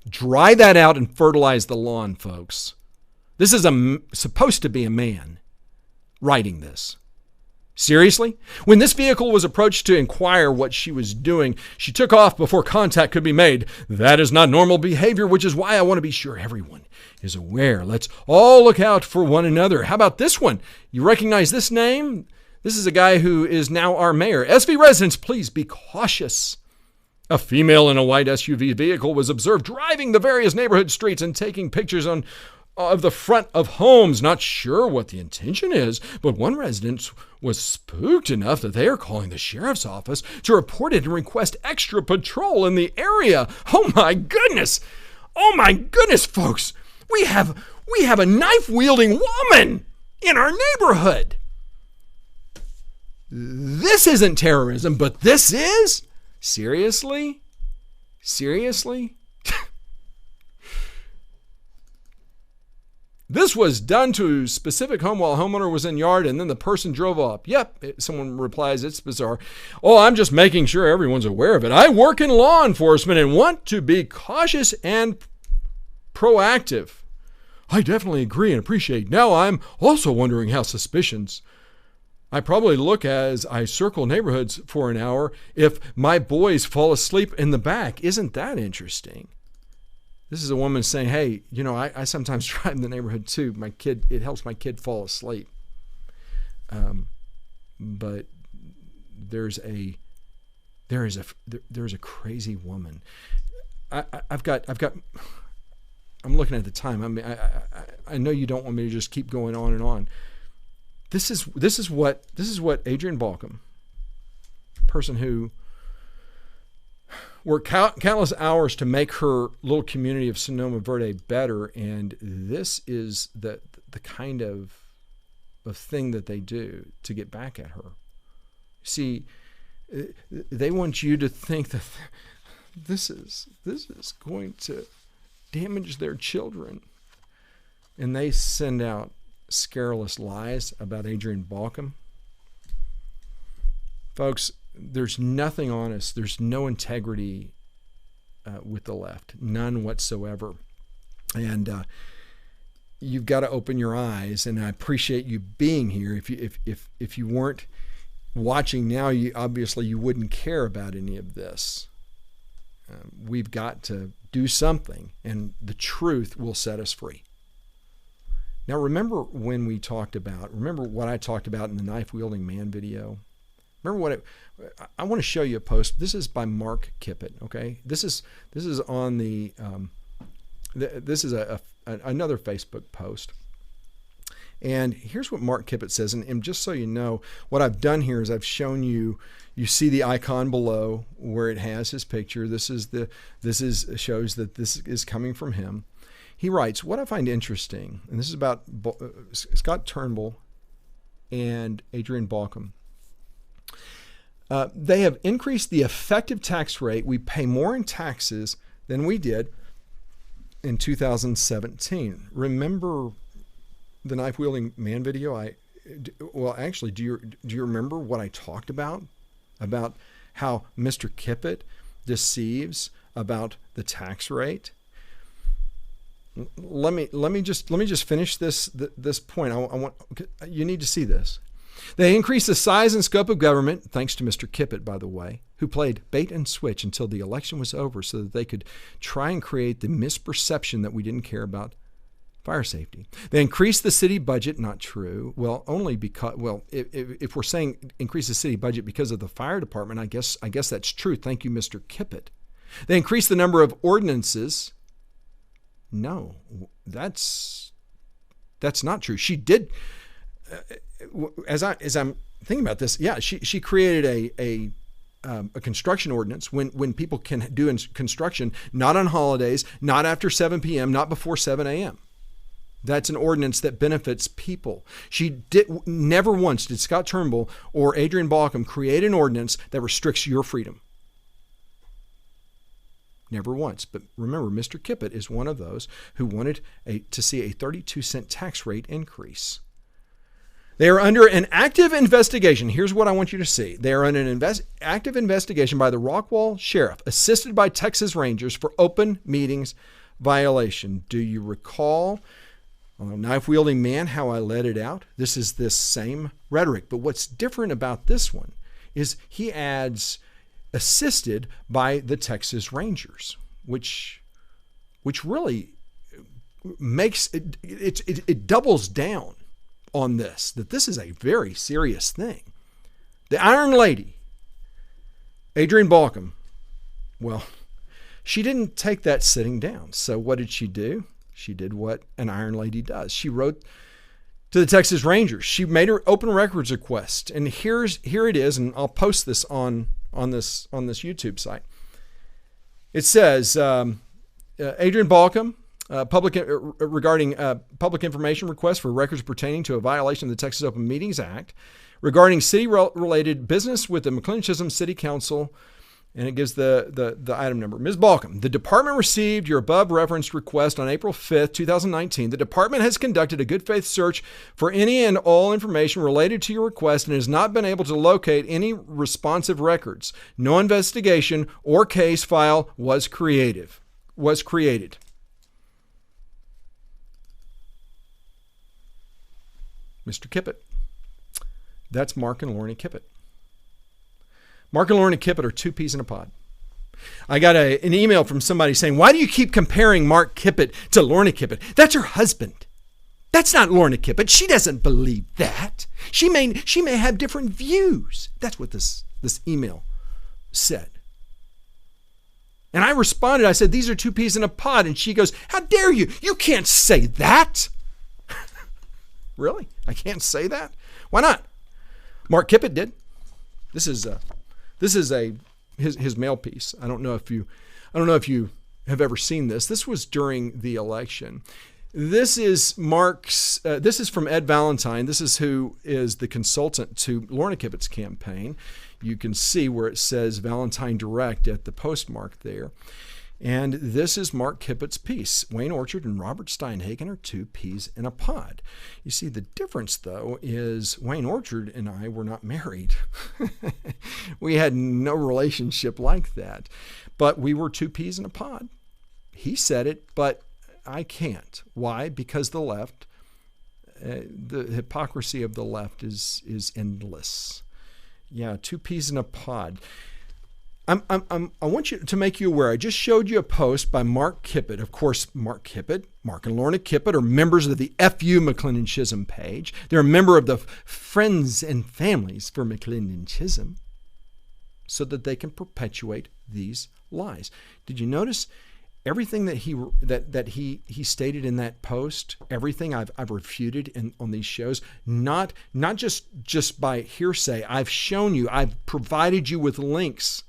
Dry that out and fertilize the lawn, folks. This is supposed to be a man writing this. Seriously? When this vehicle was approached to inquire what she was doing, she took off before contact could be made. That is not normal behavior, which is why I want to be sure everyone is aware. Let's all look out for one another. How about this one? You recognize this name? This is a guy who is now our mayor. SV residents, please be cautious. A female in a white SUV vehicle was observed driving the various neighborhood streets and taking pictures of the front of homes. Not sure what the intention is, but one resident was spooked enough that they are calling the sheriff's office to report it and request extra patrol in the area. Oh my goodness, folks. We have a knife-wielding woman in our neighborhood. This isn't terrorism, but this is? Seriously? This was done to a specific home while a homeowner was in yard, and then the person drove up. Yep, someone replies, it's bizarre. Oh, I'm just making sure everyone's aware of it. I work in law enforcement and want to be cautious and proactive. I definitely agree and appreciate. Now I'm also wondering how suspicions. I probably look as I circle neighborhoods for an hour if my boys fall asleep in the back. Isn't that interesting? This is a woman saying, hey, I sometimes drive in the neighborhood too. It helps my kid fall asleep. But there's a crazy woman. I'm looking at the time. I mean, I know you don't want me to just keep going on and on. This is what Adrian Balkum, person who worked countless hours to make her little community of Sonoma Verde better, and this is the kind of thing that they do to get back at her. See, they want you to think that this is going to damage their children, and they send out scurrilous lies about Adrian Balkum. Folks, there's nothing honest. There's no integrity with the left, none whatsoever. And you've got to open your eyes. And I appreciate you being here. If you weren't watching now, obviously you wouldn't care about any of this. We've got to do something, and the truth will set us free. Now, remember what I talked about in the knife-wielding man video? Remember I want to show you a post. This is by Mark Kippett, okay? This is on the, this is another Facebook post. And here's what Mark Kippett says. And just so you know, what I've done here is I've shown you see the icon below where it has his picture. This shows that this is coming from him. He writes, what I find interesting, and this is about Scott Turnbull and Adrian Balkum. They have increased the effective tax rate. We pay more in taxes than we did in 2017. Remember the knife-wielding man video? Actually, do you remember what I talked about how Mr. Kippett deceives about the tax rate? Let me just finish this point. You need to see this. They increased the size and scope of government, thanks to Mr. Kippett, by the way, who played bait and switch until the election was over so that they could try and create the misperception that we didn't care about fire safety. They increased the city budget. Not true. Well, only because, if we're saying increase the city budget because of the fire department, I guess that's true. Thank you, Mr. Kippett. They increased the number of ordinances. No, that's not true. She did. As I'm thinking about this, yeah, she created a construction ordinance when people can do construction, not on holidays, not after 7 p.m., not before 7 a.m. That's an ordinance that benefits people. Never once did Scott Turnbull or Adrian Balkum create an ordinance that restricts your freedom. Never once. But remember, Mr. Kippett is one of those who wanted to see a 32-cent tax rate increase. They are under an active investigation. Here's what I want you to see. They are under an active investigation by the Rockwall Sheriff, assisted by Texas Rangers for open meetings violation. Do you recall on a knife-wielding man how I let it out? This is this same rhetoric. But what's different about this one is he adds assisted by the Texas Rangers, which really makes it doubles down on this, that this is a very serious thing. The Iron Lady, Adrian Balkum, well, she didn't take that sitting down. So what did she do? She did what an Iron Lady does. She wrote to the Texas Rangers. She made her open records request. And here it is, and I'll post this on this YouTube site. It says, Adrian Balkum, regarding public information request for records pertaining to a violation of the Texas Open Meetings Act, regarding city-related business with the McLendon City Council, and it gives the item number. Ms. Balkum, the department received your above-referenced request on April 5th, 2019. The department has conducted a good faith search for any and all information related to your request and has not been able to locate any responsive records. No investigation or case file was created. Mr. Kippett. That's Mark and Lorna Kippett. Mark and Lorna Kippett are two peas in a pod. I got an email from somebody saying, why do you keep comparing Mark Kippett to Lorna Kippett? That's her husband. That's not Lorna Kippett. She doesn't believe that. She may have different views. That's what this email said. And I responded, I said, these are two peas in a pod. And she goes, how dare you? You can't say that. Really? I can't say that? Why not? Mark Kippett did. This is his mail piece. I don't know if you have ever seen this. This was during the election. This is Mark's. This is from Ed Valentine. This is who is the consultant to Lorna Kippett's campaign. You can see where it says Valentine Direct at the postmark there. And this is Mark Kippett's piece. Wayne Orchard and Robert Steinhagen are two peas in a pod. You see, the difference, though, is Wayne Orchard and I were not married. We had no relationship like that. But we were two peas in a pod. He said it, but I can't. Why? Because the left, the hypocrisy of the left is endless. Yeah, two peas in a pod. I want you to make you aware. I just showed you a post by Mark Kippett. Of course, Mark Kippett, Mark and Lorna Kippett are members of the FU McLendon Chisholm page. They're a member of the Friends and Families for McLendon Chisholm, so that they can perpetuate these lies. Did you notice everything that he stated in that post? Everything I've refuted on these shows, not just by hearsay. I've shown you. I've provided you with links.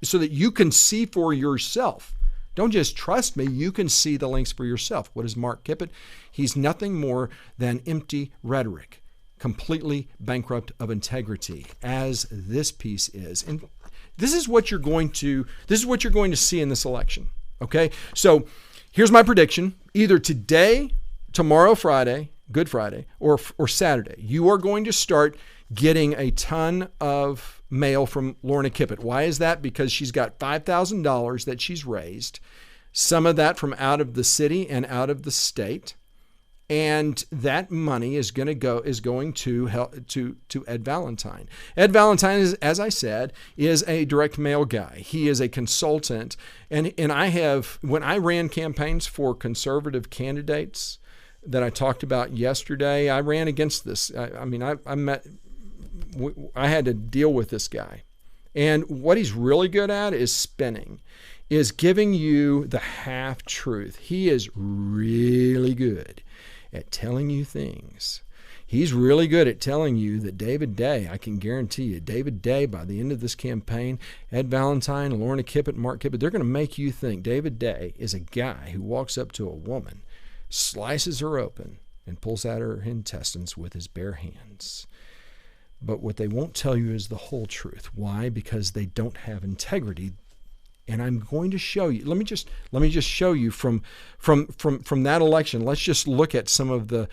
So that you can see for yourself. Don't just trust me. You can see the links for yourself. What is Mark Kippett? He's nothing more than empty rhetoric, completely bankrupt of integrity, as this piece is. And this is what you're going to see in this election. Okay? So here's my prediction. Either today, tomorrow, Friday, Good Friday, or Saturday, you are going to start getting a ton of mail from Lorna Kippett. Why is that? Because she's got $5,000 that she's raised, some of that from out of the city and out of the state, and that money is going to help to Ed Valentine. Ed Valentine is, as I said, is a direct mail guy. He is a consultant, and when I ran campaigns for conservative candidates that I talked about yesterday, I ran against this. I had to deal with this guy. And what he's really good at is spinning, is giving you the half truth. He is really good at telling you things. He's really good at telling you that David Day, I can guarantee you, David Day, by the end of this campaign, Ed Valentine, Lorna Kippett, Mark Kippett, they're going to make you think David Day is a guy who walks up to a woman, slices her open, and pulls out her intestines with his bare hands. But what they won't tell you is the whole truth. Why? Because they don't have integrity. And I'm going to show you. Let me just show you from that election. Let's just look at some of the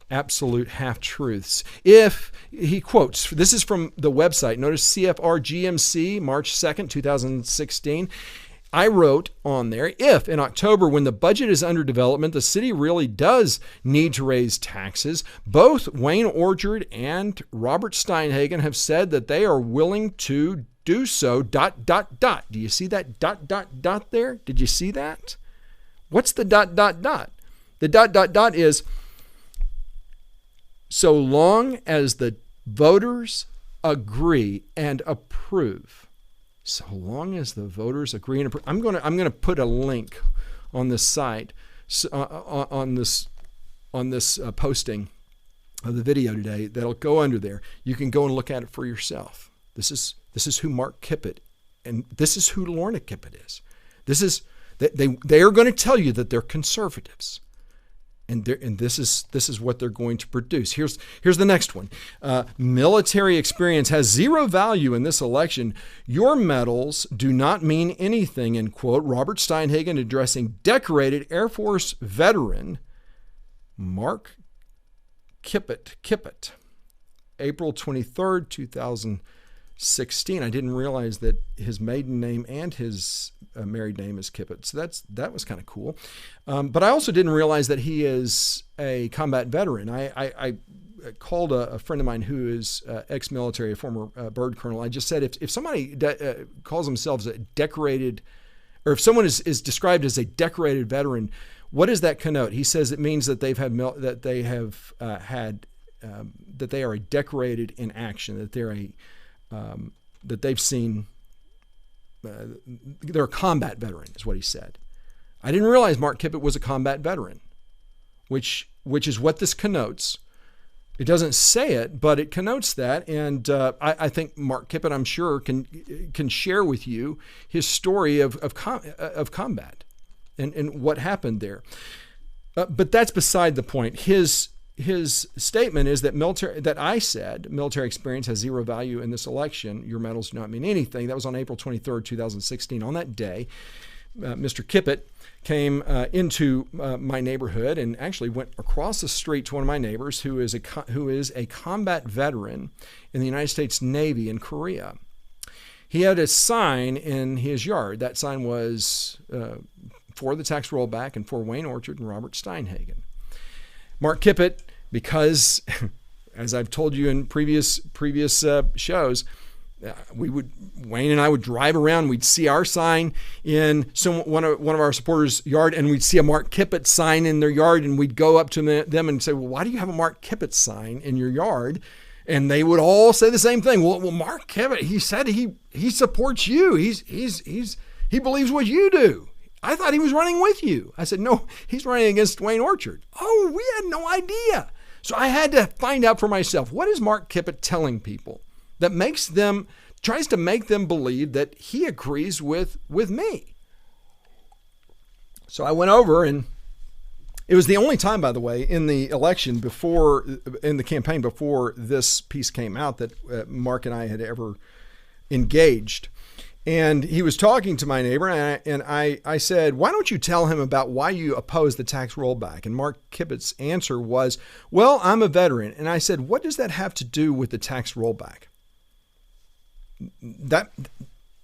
absolute half truths. If he quotes, this is from the website. Notice CFR-GMC, March 2nd, 2016. I wrote on there, if in October, when the budget is under development, the city really does need to raise taxes, both Wayne Orchard and Robert Steinhagen have said that they are willing to do so, ... Do you see that ... there? Did you see that? What's the ... The ... is so long as the voters agree and approve. So long as the voters agree and approve. I'm going to put a link on this site, on this posting of the video today that'll go under there. You can go and look at it for yourself. This is who Mark Kippett and this is who Lorna Kippett is. They are going to tell you that they're conservatives. And this is what they're going to produce. Here's the next one. Military experience has zero value in this election. Your medals do not mean anything, end quote. Robert Steinhagen addressing decorated Air Force veteran Mark Kippett. April 23rd, 2016. I didn't realize that his maiden name and his married name is Kippett. So that was kind of cool. But I also didn't realize that he is a combat veteran. I called a friend of mine who is ex-military, a former bird colonel. I just said, if somebody calls themselves a decorated, or if someone is described as a decorated veteran, what does that connote? He says it means that they are a decorated in action, that they're that they've seen. They're a combat veteran, is what he said. I didn't realize Mark Kippett was a combat veteran, which is what this connotes. It doesn't say it, but it connotes that. And I think Mark Kippett, I'm sure, can share with you his story of combat and what happened there. But that's beside the point. His statement is that military experience has zero value in this election. Your medals do not mean anything. That was on April 23rd, 2016. On that day, Mr. Kippett came into my neighborhood and actually went across the street to one of my neighbors who is a combat veteran in the United States Navy in Korea. He had a sign in his yard. That sign was for the tax rollback and for Wayne Orchard and Robert Steinhagen. Mark Kippett, because as I've told you in previous shows, Wayne and I would drive around. We'd see our sign in one of our supporters' yard, and we'd see a Mark Kippett sign in their yard, and we'd go up to them and say, "Well, why do you have a Mark Kippett sign in your yard?" And they would all say the same thing. Well, Mark Kippett, he said he supports you. He believes what you do. I thought he was running with you. I said, no, he's running against Wayne Orchard. Oh, we had no idea. So I had to find out for myself, what is Mark Kippett telling people that tries to make them believe that he agrees with me? So I went over, and it was the only time, by the way, in the election in the campaign before this piece came out that Mark and I had ever engaged. And he was talking to my neighbor, and I said, why don't you tell him about why you oppose the tax rollback? And Mark Kippett's answer was, well, I'm a veteran. And I said, what does that have to do with the tax rollback? That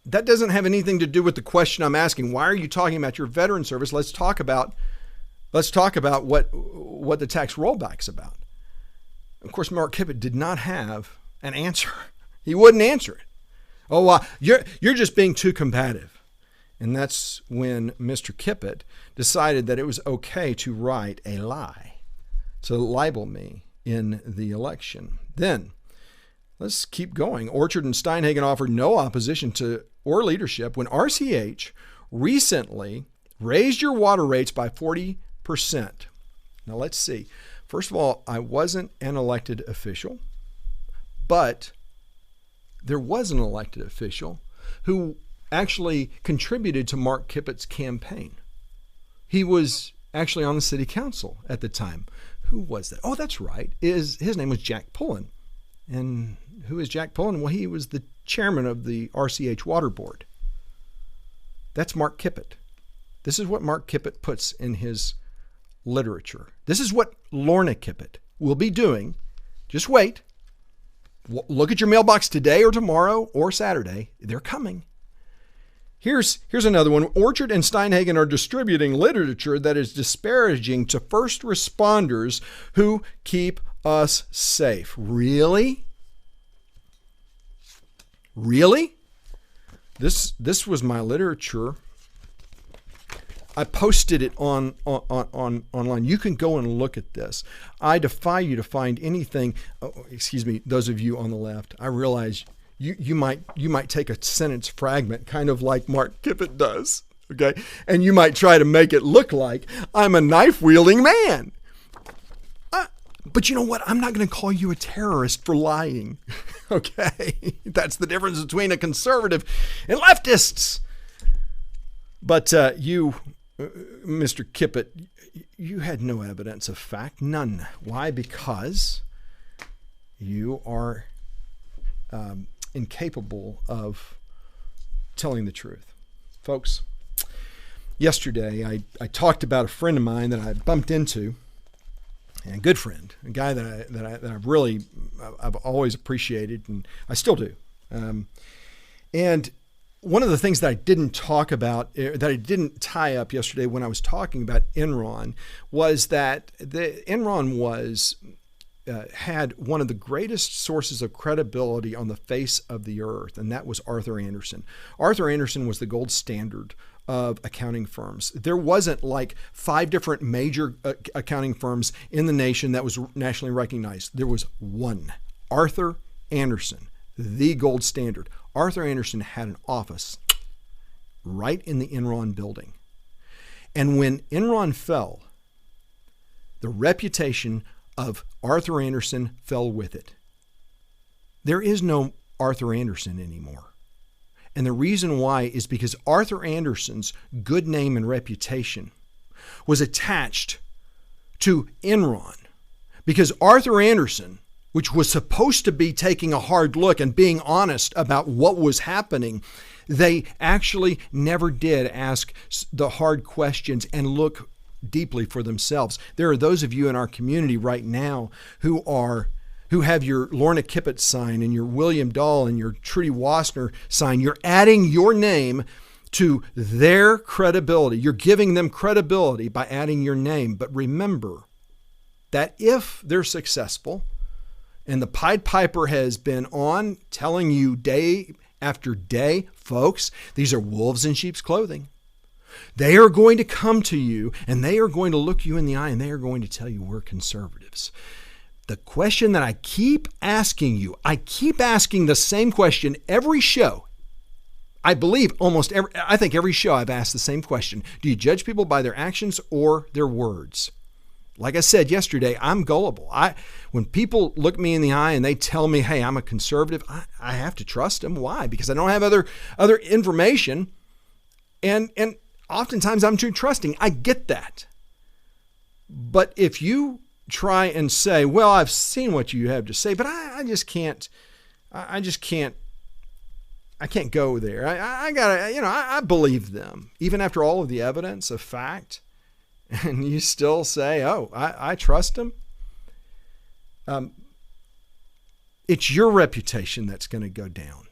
doesn't have anything to do with the question I'm asking. Why are you talking about your veteran service? Let's talk about what the tax rollback's about. Of course, Mark Kippett did not have an answer. He wouldn't answer it. Oh, you're just being too combative. And that's when Mr. Kippett decided that it was okay to write a lie, to libel me in the election. Then, let's keep going. Orchard and Steinhagen offered no opposition to or leadership when RCH recently raised your water rates by 40%. Now, let's see. First of all, I wasn't an elected official, but there was an elected official who actually contributed to Mark Kippett's campaign. He was actually on the city council at the time. Who was that? Oh, that's right. His name was Jack Pullen. And who is Jack Pullen? Well, he was the chairman of the RCH Water Board. That's Mark Kippett. This is what Mark Kippett puts in his literature. This is what Lorna Kippett will be doing. Just wait. Look at your mailbox today or tomorrow or Saturday. They're coming. Here's another one. Orchard and Steinhagen are distributing literature that is disparaging to first responders who keep us safe. Really? Really? This was my literature. I posted it online. You can go and look at this. I defy you to find anything. Oh, excuse me, those of you on the left. I realize you might take a sentence fragment, kind of like Mark Kippett does, okay, and you might try to make it look like I'm a knife-wielding man. But you know what? I'm not going to call you a terrorist for lying, okay? That's the difference between a conservative and leftists. But you, Mr. Kippett, you had no evidence of fact, none. Why? Because you are incapable of telling the truth. Folks, yesterday I talked about a friend of mine that I bumped into, and a good friend, a guy that I've always appreciated, and I still do. And one of the things that I didn't talk about, that I didn't tie up yesterday when I was talking about Enron, was that Enron had one of the greatest sources of credibility on the face of the earth, and that was Arthur Andersen. Arthur Andersen was the gold standard of accounting firms. There wasn't like 5 different major accounting firms in the nation that was nationally recognized. There was one, Arthur Andersen, the gold standard. Arthur Andersen had an office right in the Enron building. And when Enron fell, the reputation of Arthur Andersen fell with it. There is no Arthur Andersen anymore. And the reason why is because Arthur Andersen's good name and reputation was attached to Enron. Because Arthur Andersen, which was supposed to be taking a hard look and being honest about what was happening, They actually never did ask the hard questions and look deeply for themselves. There are those of you in our community right now who have your Lorna Kippett sign and your William Dahl and your Trudy Wassner sign. You're adding your name to their credibility. You're giving them credibility by adding your name. But remember that if they're successful, and the Pied Piper has been on telling you day after day, folks, these are wolves in sheep's clothing. They are going to come to you and they are going to look you in the eye and they are going to tell you we're conservatives. The question that I keep asking you, I keep asking the same question every show. I believe I think every show I've asked the same question. Do you judge people by their actions or their words? Like I said yesterday, I'm gullible. When people look me in the eye and they tell me, hey, I'm a conservative, I have to trust them. Why? Because I don't have other information. And oftentimes I'm too trusting. I get that. But if you try and say, well, I've seen what you have to say, but I can't go there. I gotta, I believe them. Even after all of the evidence of fact, and you still say, oh, I trust them. It's your reputation that's going to go down,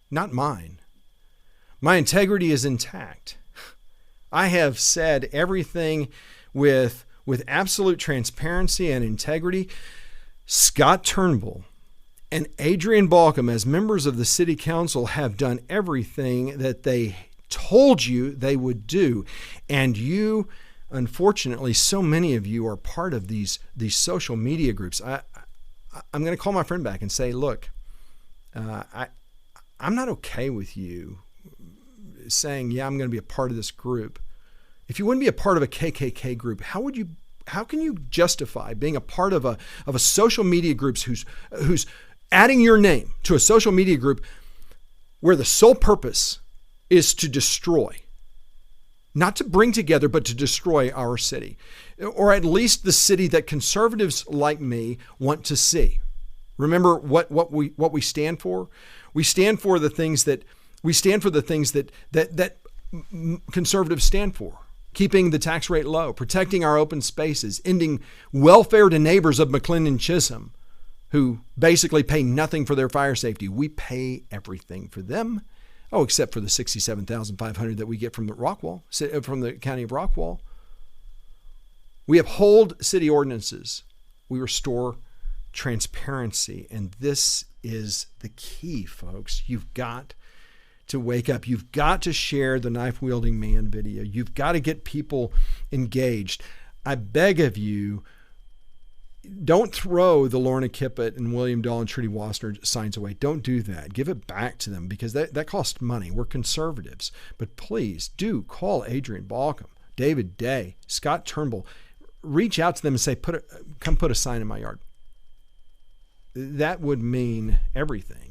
not mine. My integrity is intact. I have said everything with absolute transparency and integrity. Scott Turnbull and Adrian Balkum, as members of the city council, have done everything that they told you they would do. And you, unfortunately, so many of you are part of these social media groups. I'm going to call my friend back and say, look, I'm not okay with you saying, yeah, I'm going to be a part of this group. If you wouldn't be a part of a KKK group, how can you justify being a part of a social media group who's adding your name to a social media group where the sole purpose is to destroy, not to bring together, but to destroy our city, or at least the city that conservatives like me want to see? Remember what we stand for? We stand for the things that conservatives stand for. Keeping the tax rate low, protecting our open spaces, ending welfare to neighbors of McLendon Chisholm, who basically pay nothing for their fire safety. We pay everything for them. Oh, except for the $67,500 that we get from the county of Rockwall. We uphold city ordinances. We restore transparency. And this is the key, folks. You've got to wake up. You've got to share the knife-wielding man video. You've got to get people engaged. I beg of you, don't throw the Lorna Kippett and William Dahl and Trudy Wassner signs away. Don't do that. Give it back to them because that costs money. We're conservatives. But please do call Adrian Balkum, David Day, Scott Turnbull. Reach out to them and say, come put a sign in my yard. That would mean everything.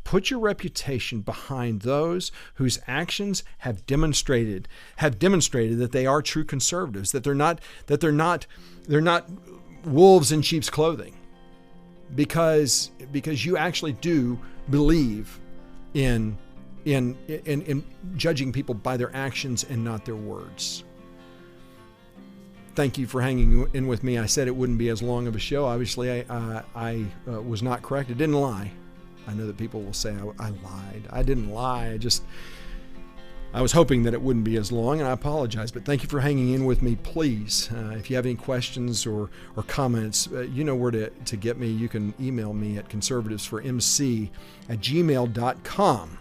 Put your reputation behind those whose actions have demonstrated that they are true conservatives, that they're not wolves in sheep's clothing, because you actually do believe in judging people by their actions and not their words. Thank you for hanging in with me. I said it wouldn't be as long of a show. Obviously, I was not correct. I didn't lie. I know that people will say I lied. I didn't lie. I was hoping that it wouldn't be as long, and I apologize. But thank you for hanging in with me. Please, if you have any questions or comments, you know where to get me. You can email me at conservativesformc@gmail.com.